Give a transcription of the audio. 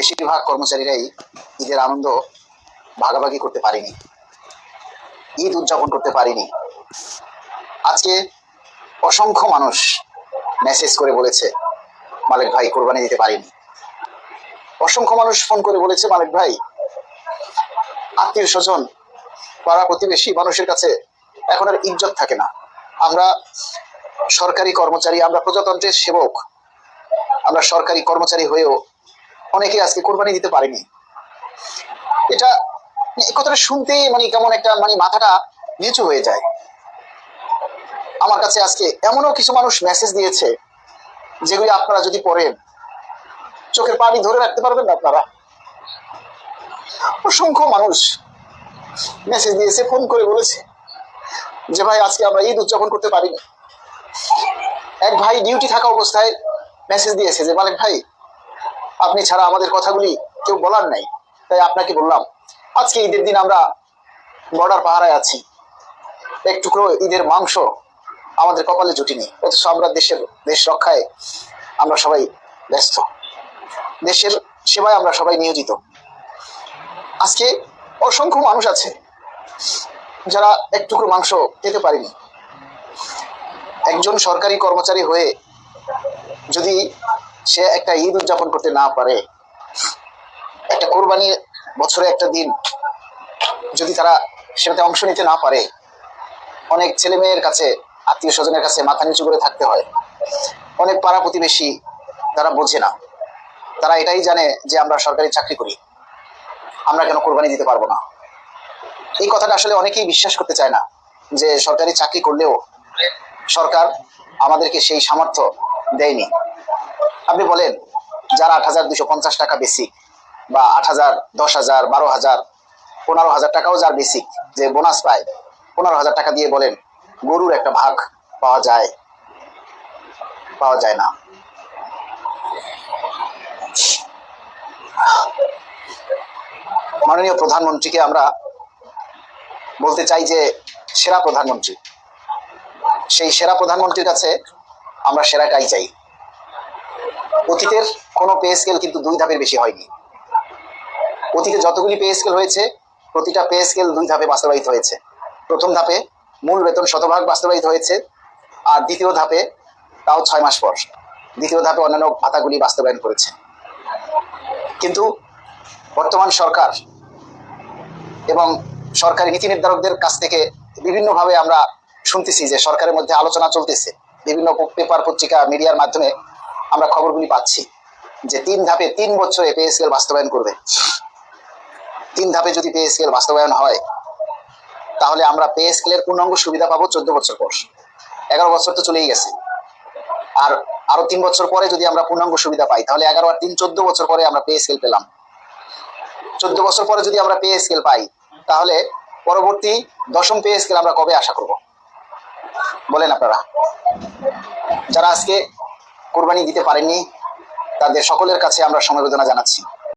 বেশিরভাগ কর্মচারীরাই ঈদের আনন্দ ভাগাভাগি করতে পারেনি, ঈদ উদযাপন করতে পারেনি। আজকে অসংখ্য মানুষ মেসেজ করে বলেছে মালিক ভাই কোরবানি দিতে পারিনি। অসংখ্য মানুষ ফোন করে বলেছে মালিক ভাই আত্মীয় স্বজন পাড়া প্রতিবেশী মানুষের কাছে এখন আর ইজ্জত থাকে না। আমরা সরকারি কর্মচারী, আমরা প্রজাতন্ত্রের সেবক, আমরা সরকারি কর্মচারী হয়েও অনেকে আজকে কোরবানি দিতে পারেনি। এটা এই কথাটা শুনতে কেমন একটা মাথাটা নিচু হয়ে যায়। আমার কাছে আজকে এমনও কিছু মানুষ মেসেজ দিয়েছে যেগুলি আপনারা যদি পড়েন চোখের পানি ধরে রাখতে পারবেন না আপনারা। অসংখ্য মানুষ মেসেজ দিয়েছে, ফোন করে বলেছে যে ভাই আজকে আমরা ঈদ উদযাপন করতে পারিনি। এক ভাই ডিউটি থাকা অবস্থায় মেসেজ দিয়েছে যে মালিক ভাই আপনি ছাড়া আমাদের কথাগুলি কেউ বলার নাই, তাই আপনাকে বললাম আজকে ঈদের দিন আমরা বর্ডার পাহারায় আছি, এক টুকরো ঈদের মাংস আমাদের কপালে জুটিনি, অথচ আমরা দেশ রক্ষায় আমরা সবাই ব্যস্ত, দেশের সেবায় আমরা সবাই নিয়োজিত। আজকে অসংখ্য মানুষ আছে যারা এক টুকরো মাংস খেতে পারেনি। একজন সরকারি কর্মচারী হয়ে যদি সে একটা ঈদ উদযাপন করতে না পারে, একটা কোরবানি বছরে একটা দিন যদি তারা সেটাতে অংশ নিতে না পারে, অনেক ছেলে মেয়ের কাছে আত্মীয় স্বজনের কাছে মাথা নিচু করে থাকতে হয়। অনেক পাড়া প্রতিবেশী তারা বোঝে না, তারা এটাই জানে যে আমরা সরকারি চাকরি করি, আমরা কেন কোরবানি দিতে পারবো না। এই কথাটা আসলে অনেকেই বিশ্বাস করতে চায় না যে সরকারি চাকরি করলেও সরকার আমাদেরকে সেই সামর্থ্য দেয়নি। আপনি বলেন যারা 8,250 টাকা বেসিক বা 8,000, 10,000, 12,000, 15,000 টাকাও যার বেসিক যে বোনাস পায়, 15,000 টাকা দিয়ে বলেন গরুর একটা ভাগ পাওয়া যায়? পাওয়া যায় না। মাননীয় প্রধানমন্ত্রীকে আমরা বলতে চাই যে সেরা প্রধানমন্ত্রী, সেই সেরা প্রধানমন্ত্রীর কাছে আমরা সেরাটাই চাই। অতীতের কোনো পে স্কেল কিন্তু 2 ধাপের বেশি হয়নি। অতীতে যতগুলি পে স্কেল হয়েছে প্রতিটা পে স্কেল 2 ধাপে বাস্তবায়িত হয়েছে। প্রথম ধাপে মূল বেতন শতভাগ বাস্তবায়িত হয়েছে, আর দ্বিতীয় ধাপে তাও 6 মাস পর দ্বিতীয় ধাপে অন্যান্য ভাতাগুলি বাস্তবায়ন করেছে। কিন্তু বর্তমান সরকার এবং সরকারি নীতি নির্ধারকদের কাছ থেকে বিভিন্নভাবে আমরা শুনতেছি যে সরকারের মধ্যে আলোচনা চলতেছে, বিভিন্ন পেপার পত্রিকা মিডিয়ার মাধ্যমে আমরা খবরগুলি পাচ্ছি যে 3 ধাপে 3 বছরে পে স্কেল বাস্তবায়ন করবে। 3 ধাপে যদি পে স্কেল বাস্তবায়ন হয় তাহলে আমরা পে স্কেলের পূর্ণাঙ্গ সুবিধা পাবো 14 বছর পর। 11 বছর তো চলেই গেছে, আর আরো 3 বছর পরে যদি আমরা পূর্ণাঙ্গ সুবিধা পাই তাহলে 11 আর 3 14 বছর পরে আমরা পে স্কেল পেলাম। 14 বছর পরে যদি আমরা পে স্কেল পাই তাহলে পরবর্তী 10ম পে স্কেল আমরা কবে আশা করব বলেন আপনারা? যারা আজকে কোরবানি দিতে পারেননি তাদের সকলের কাছে আমরা সমবেদনা জানাচ্ছি।